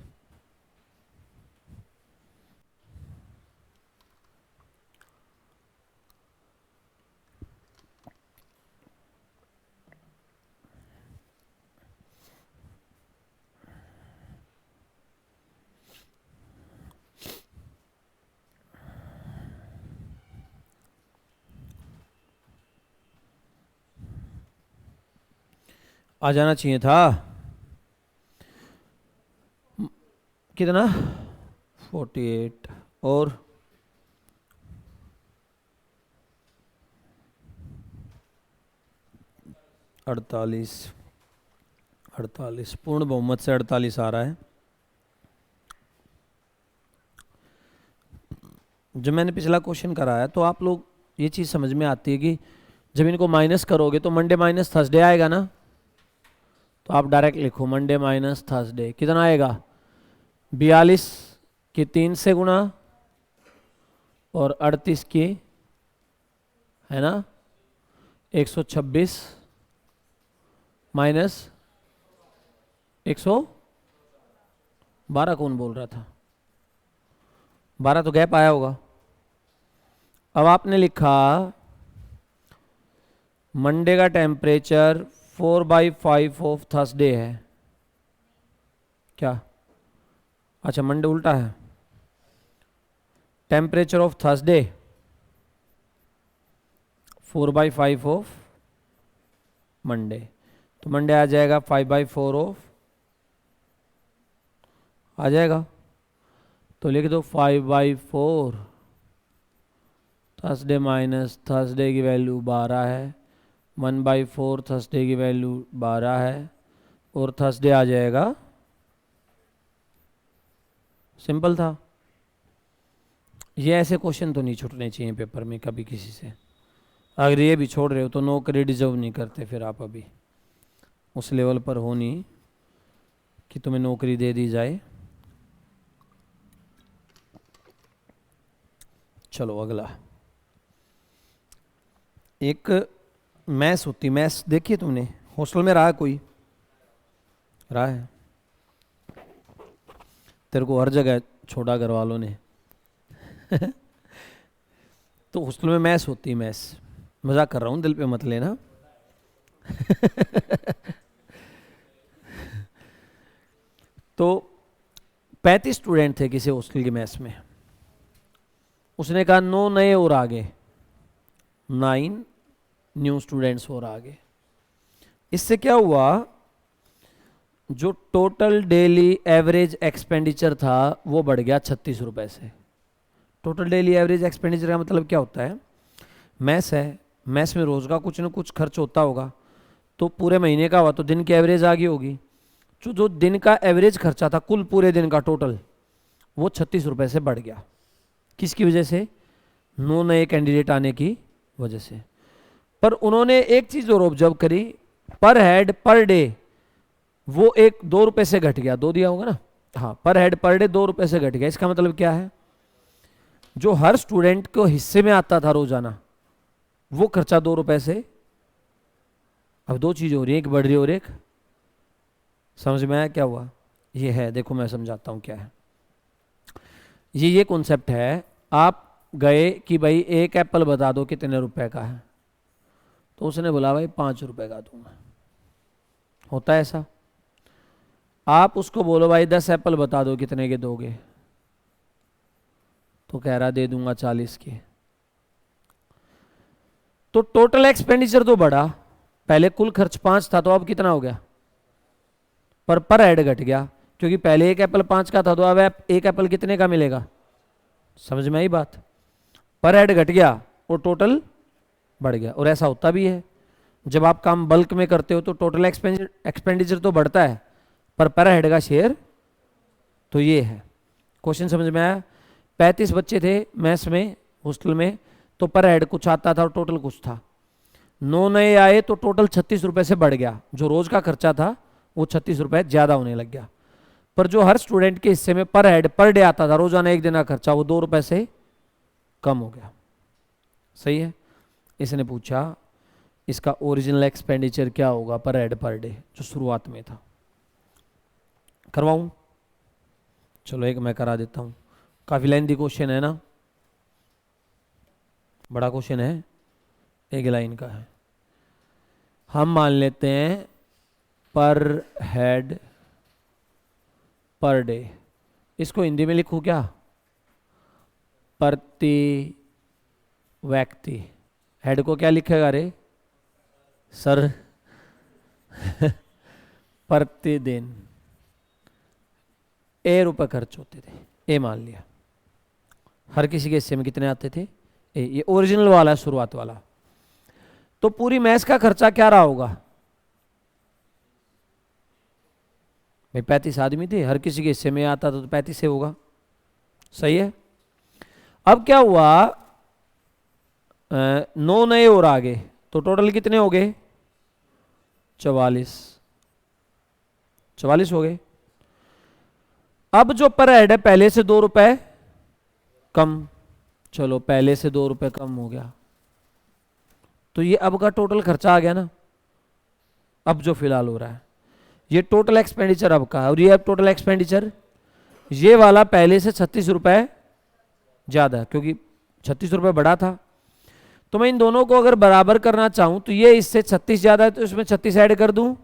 [SPEAKER 1] आ जाना चाहिए था। कितना? 48 और 48। 48 पूर्ण बहुमत से 48 आ रहा है। जब मैंने पिछला क्वेश्चन कराया तो आप लोग ये चीज़ समझ में आती है कि जब इनको माइनस करोगे तो मंडे माइनस थर्सडे आएगा ना, तो आप डायरेक्ट लिखो मंडे माइनस थर्सडे कितना आएगा? 42 की 3 से गुणा और 38 की, है ना, 126 माइनस 112। कौन बोल रहा था? 12 तो गैप आया होगा। अब आपने लिखा मंडे का टेम्परेचर 4/5 ऑफ थर्सडे है क्या? अच्छा मंडे उल्टा है। Temperature of Thursday 4/5 of Monday, तो मंडे आ जाएगा 5/4 ऑफ, आ जाएगा। तो लिख दो 5/4 थर्सडे माइनस थर्सडे की वैल्यू 12 है, 1/4 थर्सडे की वैल्यू 12 है और थर्सडे आ जाएगा। सिंपल था। ये ऐसे क्वेश्चन तो नहीं छूटने चाहिए पेपर में कभी किसी से। अगर ये भी छोड़ रहे हो तो नौकरी डिजर्व नहीं करते, फिर आप अभी उस लेवल पर हो नहीं कि तुम्हें नौकरी दे दी जाए। चलो अगला, एक मैथ्स होती, मैथ्स देखिए तुमने हॉस्टल में रहा है कोई? रहा है? तेरे को हर जगह छोड़ा घर वालों ने तो हॉस्टल में मैथ्स होती है, मैथ्स, मजाक कर रहा हूँ, दिल पे मत लेना तो 35 स्टूडेंट थे किसी हॉस्टल की मैथ्स में। उसने कहा 9 नए और आगे, 9 न्यू स्टूडेंट्स और आगे। इससे क्या हुआ? जो टोटल डेली एवरेज एक्सपेंडिचर था वो बढ़ गया 36 रुपए से। टोटल डेली एवरेज एक्सपेंडिचर का मतलब क्या होता है? मैस है, मैस में रोज का कुछ ना कुछ खर्च होता होगा, तो पूरे महीने का हुआ तो दिन की एवरेज आ गई होगी। जो दिन का एवरेज खर्चा था कुल पूरे दिन का टोटल, वो 36 रुपए से बढ़ गया। किसकी वजह से? 9 नए कैंडिडेट आने की वजह से। पर उन्होंने एक चीज और ऑब्जर्व करी, पर हेड पर डे वो 2 रुपए से घट गया। 2 दिया होगा ना? हाँ, पर हेड पर डे 2 रुपए से घट गया। इसका मतलब क्या है? जो हर स्टूडेंट को हिस्से में आता था रोजाना, वो खर्चा 2 रुपए से, अब 2 चीज हो रही है, एक बढ़ रही है और एक, समझ में आया क्या हुआ? ये है, देखो मैं समझाता हूं क्या है। ये कॉन्सेप्ट है। आप गए कि भाई एक एप्पल बता दो कितने रुपए का है, तो उसने बोला भाई 5 रुपए का दूंगा। होता है ऐसा? आप उसको बोलो भाई 10 एप्पल बता दो कितने के दोगे, तो कह रहा दे दूंगा 40 के। तो टोटल एक्सपेंडिचर तो बढ़ा, पहले कुल खर्च 5 था तो अब कितना हो गया? पर हेड घट गया, क्योंकि पहले एक एप्पल 5 का था तो अब एक एप्पल कितने का मिलेगा? समझ में आई बात? पर हेड घट गया और टोटल बढ़ गया। और ऐसा होता भी है, जब आप काम बल्क में करते हो तो टोटल एक्सपेंडिचर तो बढ़ता है, पर हेड का शेयर तो ये है। क्वेश्चन समझ में आया? 35 बच्चे थे मैथ्स में हॉस्टल में, तो पर हेड कुछ आता था और टोटल कुछ था। 9 नए आए तो टोटल 36 रुपए से बढ़ गया। जो रोज का खर्चा था वो 36 रुपए ज्यादा होने लग गया। पर जो हर स्टूडेंट के हिस्से में पर हेड पर डे आता था, रोजाना एक दिन का खर्चा, वो 2 रुपए से कम हो गया। सही है? इसने पूछा इसका ओरिजिनल एक्सपेंडिचर क्या होगा पर हेड पर डे, जो शुरुआत में था। करवाऊं? चलो एक मैं करा देता हूं। काफी लेंथी क्वेश्चन है ना, बड़ा क्वेश्चन है, एक लाइन का है। हम मान लेते हैं पर हेड पर डे, इसको हिंदी में लिखूं क्या? प्रति व्यक्ति। हेड को क्या लिखेगा रे सर? प्रतिदिन ए रुपए खर्च होते थे, ए मान लिया। हर किसी के हिस्से में कितने आते थे? ए। ये ओरिजिनल वाला है, शुरुआत वाला। तो पूरी मैस का खर्चा क्या रहा होगा भाई? 35 आदमी थे, हर किसी के हिस्से में आता था तो 35 से होगा। सही है। अब क्या हुआ, 9 नए और आ गए, तो टोटल कितने हो गए? 44 हो गए। अब जो पर हेड है पहले से 2 रुपए कम, चलो पहले से 2 रुपए कम हो गया, तो ये अब का टोटल खर्चा आ गया ना, अब जो फिलहाल हो रहा है। ये टोटल एक्सपेंडिचर अब का है, और ये अब टोटल एक्सपेंडिचर, ये वाला पहले से 36 रुपए ज्यादा, क्योंकि 36 रुपए बढ़ा था। तो मैं इन दोनों को अगर बराबर करना चाहूं तो ये इससे 36 ज्यादा है, तो इसमें 36 ऐड कर दूं,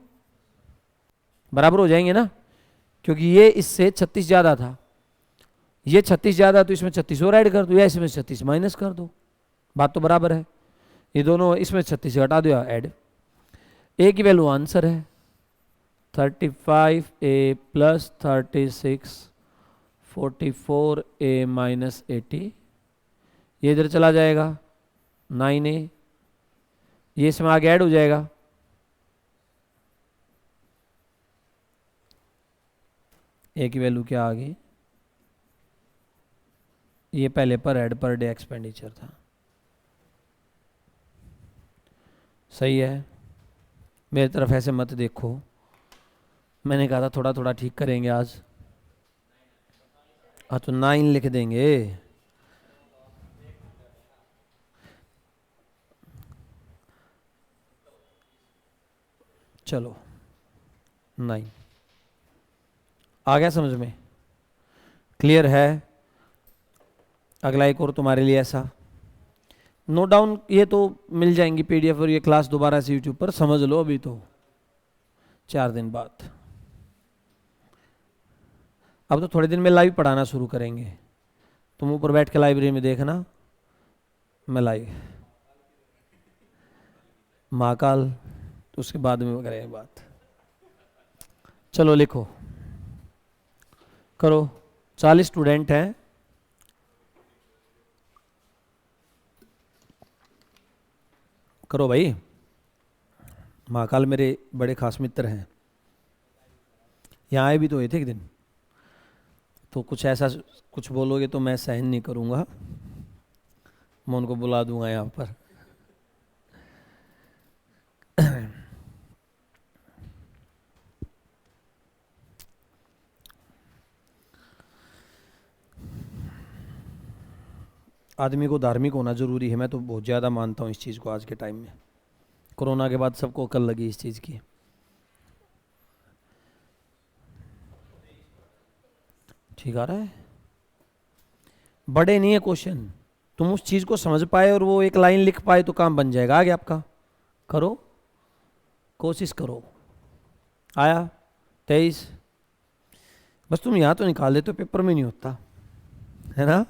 [SPEAKER 1] बराबर हो जाएंगे ना, क्योंकि ये इससे 36 ज्यादा था, ये 36 ज्यादा, तो इसमें 36 और ऐड कर दो, या इसमें 36 माइनस कर दो, बात तो बराबर है। ये दोनों इसमें 36 घटा दो या ऐड। ए की वैल्यू आंसर है 35a प्लस 36 44a माइनस 80, ये इधर चला जाएगा 9a, ये इसमें आगे ऐड हो जाएगा, ए की वैल्यू क्या आ गई? ये पहले पर हेड पर डे एक्सपेंडिचर था। सही है। मेरी तरफ ऐसे मत देखो, मैंने कहा था थोड़ा थोड़ा ठीक करेंगे आज। हाँ तो 9 लिख देंगे। चलो 9 आ गया समझ में? क्लियर है? अगला एक और तुम्हारे लिए ऐसा नोट डाउन, ये तो मिल जाएंगी पीडीएफ, और ये क्लास दोबारा से यूट्यूब पर समझ लो, अभी तो 4 दिन बाद। अब तो थोड़े दिन में लाइव पढ़ाना शुरू करेंगे, तुम ऊपर बैठ के लाइब्रेरी में देखना, मैं लाइव महाकाल, तो उसके बाद में करेंगे बात। चलो लिखो, करो। 40 स्टूडेंट हैं, करो भाई। महाकाल मेरे बड़े खास मित्र हैं, यहाँ आए भी तो हुए थे एक दिन, तो कुछ ऐसा कुछ बोलोगे तो मैं सहन नहीं करूँगा, मैं उनको बुला दूंगा यहाँ पर। आदमी को धार्मिक होना जरूरी है, मैं तो बहुत ज़्यादा मानता हूँ इस चीज़ को। आज के टाइम में कोरोना के बाद सबको अकल लगी इस चीज़ की। ठीक आ रहा है? बड़े नहीं है क्वेश्चन, तुम उस चीज़ को समझ पाए और वो एक लाइन लिख पाए तो काम बन जाएगा आगे आपका। करो, कोशिश करो। आया 23, बस तुम यहाँ तो निकाल देते हो, पेपर में नहीं होता है ना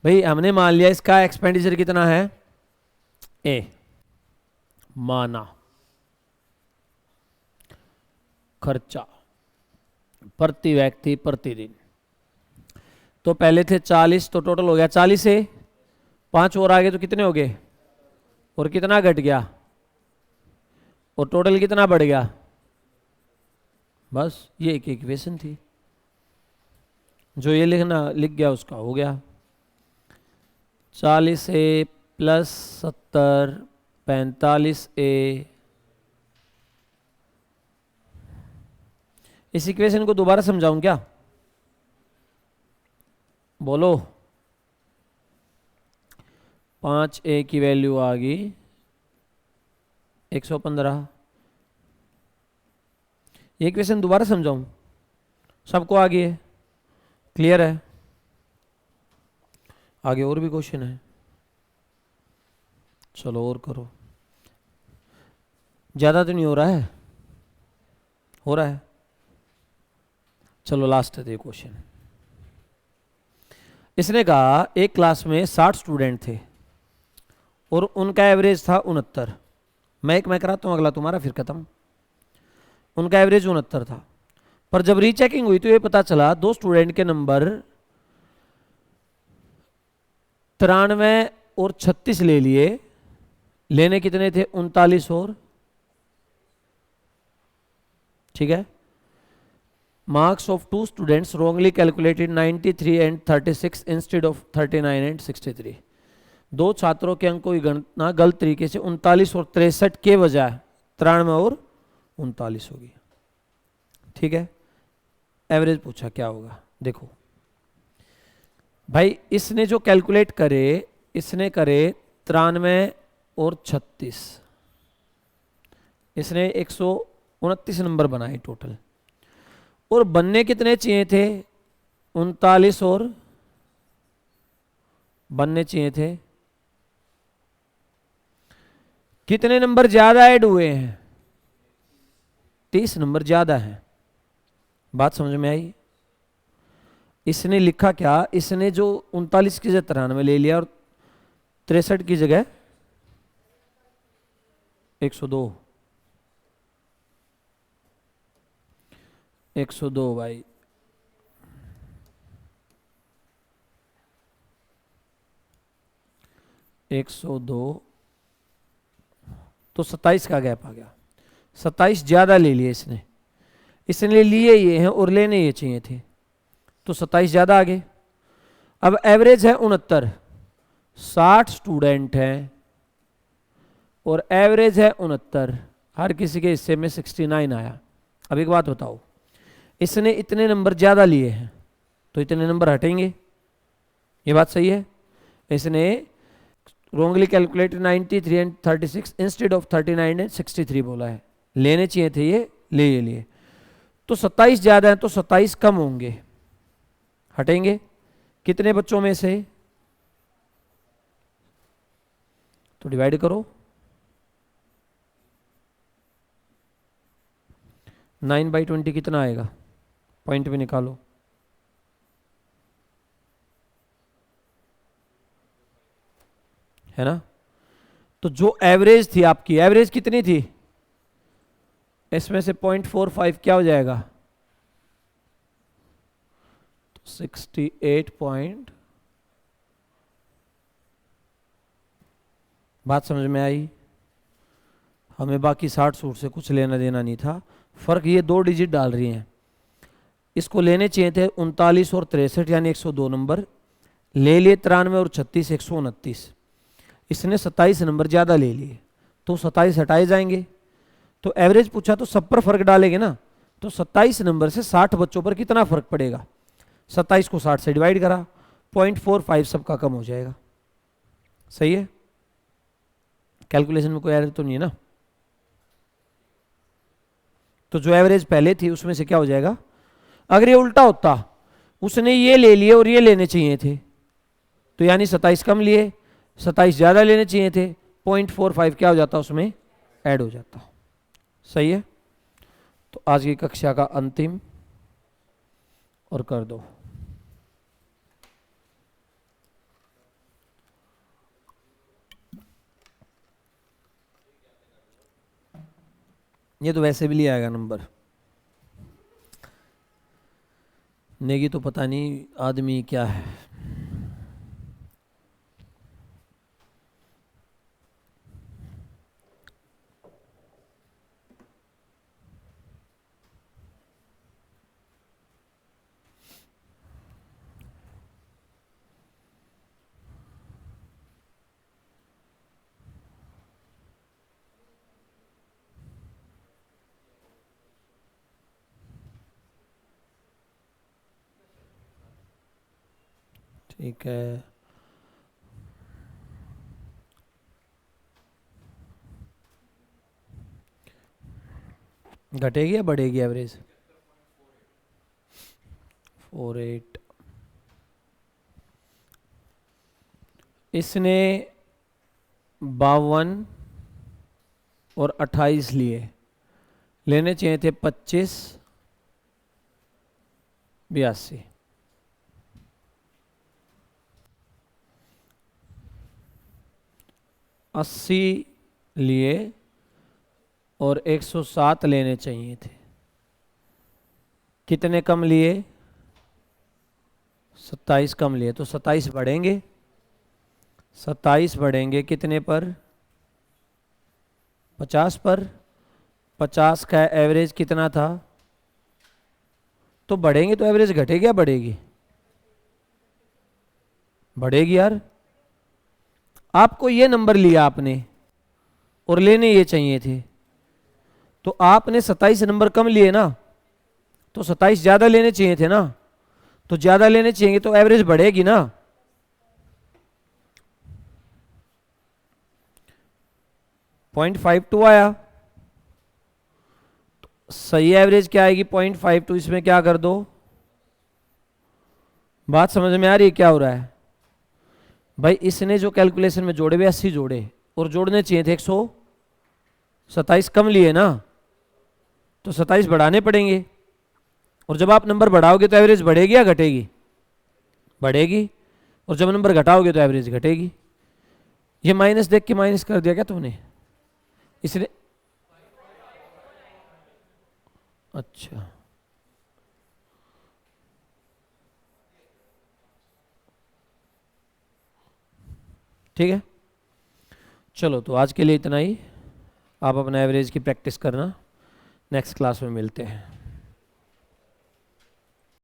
[SPEAKER 1] भाई। हमने मान लिया इसका एक्सपेंडिचर कितना है, ए माना, खर्चा प्रति व्यक्ति प्रतिदिन, तो पहले थे 40, तो टोटल हो गया 40 से 5 और आगे तो कितने हो गए, और कितना घट गया, और टोटल कितना बढ़ गया। बस ये एक इक्वेशन थी, जो ये लिख गया उसका हो गया। 40 ए प्लस 70 45 ए। इस इक्वेशन को दोबारा समझाऊं क्या? बोलो। 5a की वैल्यू आ गई 115। ये इक्वेशन दोबारा समझाऊं? सबको आ गई है? क्लियर है? आगे और भी क्वेश्चन है, चलो और करो। ज़्यादा तो नहीं हो रहा है? हो रहा है? चलो लास्ट है ये क्वेश्चन। इसने कहा एक क्लास में 60 स्टूडेंट थे और उनका एवरेज था 69। मैं कराता हूँ, अगला तुम्हारा, फिर खत्म। उनका एवरेज 69 था, पर जब रीचेकिंग हुई तो ये पता चला दो स्टूडेंट के नंबर 93 और 36 ले लिए, लेने कितने थे 39 और, ठीक है। Marks of two students wrongly calculated 93 and 36 instead of 39 and 63। दो छात्रों के अंकों की गणना गलत तरीके से 39 और 63 के बजाय 93 और 39 होगी, ठीक है। एवरेज पूछा क्या होगा, देखो भाई इसने जो कैलकुलेट करे, इसने करे 93 और 36, इसने 129 नंबर बनाए टोटल, और बनने कितने चाहिए थे 39 और, बनने चाहिए थे कितने नंबर ज्यादा ऐड हुए हैं, 30 नंबर ज्यादा हैं। बात समझ में आई। इसने लिखा क्या, इसने जो 39 की जगह 93 ले लिया और 63 की जगह 102, 102 भाई, एक 102, तो 27 का गैप आ गया, 27 ज्यादा ले लिए इसने, इसने लिए ये हैं और लेने ये चाहिए थे, तो 27 ज्यादा आ गए। अब एवरेज है 69, 60 स्टूडेंट हैं और एवरेज है 69, हर किसी के हिस्से में 69 आया। अब एक बात बताओ, इसने इतने नंबर ज्यादा लिए हैं तो इतने नंबर हटेंगे, ये बात सही है। इसने wrongly calculated 93 and 36 instead of 39 and 63 बोला है, लेने चाहिए थे ये, ले ये लिए, तो 27 ज्यादा है तो 27 कम होंगे, हटेंगे कितने बच्चों में से, तो डिवाइड करो, 9/20 कितना आएगा, पॉइंट में निकालो, है ना। तो जो एवरेज थी आपकी, एवरेज कितनी थी, इसमें से 0.45 क्या हो जाएगा, 68 पॉइंट। बात समझ में आई। हमें बाकी 60 सूट से कुछ लेना देना नहीं था, फर्क ये 2 डिजिट डाल रही हैं, इसको लेने चाहिए थे 39 और 63 यानी 102 नंबर, ले लिए 93 और 36 129, इसने 27 नंबर ज़्यादा ले लिए तो 27 हटाए जाएंगे, तो एवरेज पूछा तो सब पर फर्क डालेंगे ना, तो 27 नंबर से 60 बच्चों पर कितना फर्क पड़ेगा, 27 को 60 से डिवाइड करा, 0.45 सबका कम हो जाएगा, सही है। कैलकुलेशन में कोई एरर तो नहीं है ना। तो जो एवरेज पहले थी उसमें से क्या हो जाएगा, अगर ये उल्टा होता, उसने ये ले लिए और ये लेने चाहिए थे, तो यानी 27 कम लिए, 27 ज्यादा लेने चाहिए थे, 0.45 क्या हो जाता उसमें ऐड हो जाता, सही है। तो आज की कक्षा का अंतिम और कर दो, ये तो वैसे भी लिया आएगा नंबर, नेगी तो पता नहीं आदमी क्या है। ठीक है, घटेगी या बढ़ेगी एवरेज, 48, इसने 52 और 28 लिए, लेने चाहिए थे 25 82, 80 लिए और 107 लेने चाहिए थे, कितने कम लिए? 27 कम लिए, तो 27 बढ़ेंगे। 27 बढ़ेंगे कितने पर? 50 पर। 50 का एवरेज कितना था? तो बढ़ेंगे तो एवरेज घटेगी या बढ़ेगी? बढ़ेगी यार। आपको ये नंबर लिया आपने और लेने ये चाहिए थे, तो आपने 27 नंबर कम लिए ना, तो 27 ज्यादा लेने चाहिए थे ना, तो ज्यादा लेने चाहिए तो एवरेज बढ़ेगी ना। .52 आया, तो सही एवरेज क्या आएगी? 0.52। इसमें क्या कर दो? बात समझ में आ रही है क्या हो रहा है? भाई इसने जो कैलकुलेशन में जोड़े हुए 80 जोड़े, और जोड़ने चाहिए थे 127 कम लिए ना, तो 27 बढ़ाने पड़ेंगे। और जब आप नंबर बढ़ाओगे तो एवरेज बढ़ेगी या घटेगी? बढ़ेगी। और जब नंबर घटाओगे तो एवरेज घटेगी। ये माइनस देख के माइनस कर दिया क्या तुमने? इसलिए अच्छा, ठीक है। चलो तो आज के लिए इतना ही। आप अपना एवरेज की प्रैक्टिस करना, नेक्स्ट क्लास में मिलते हैं।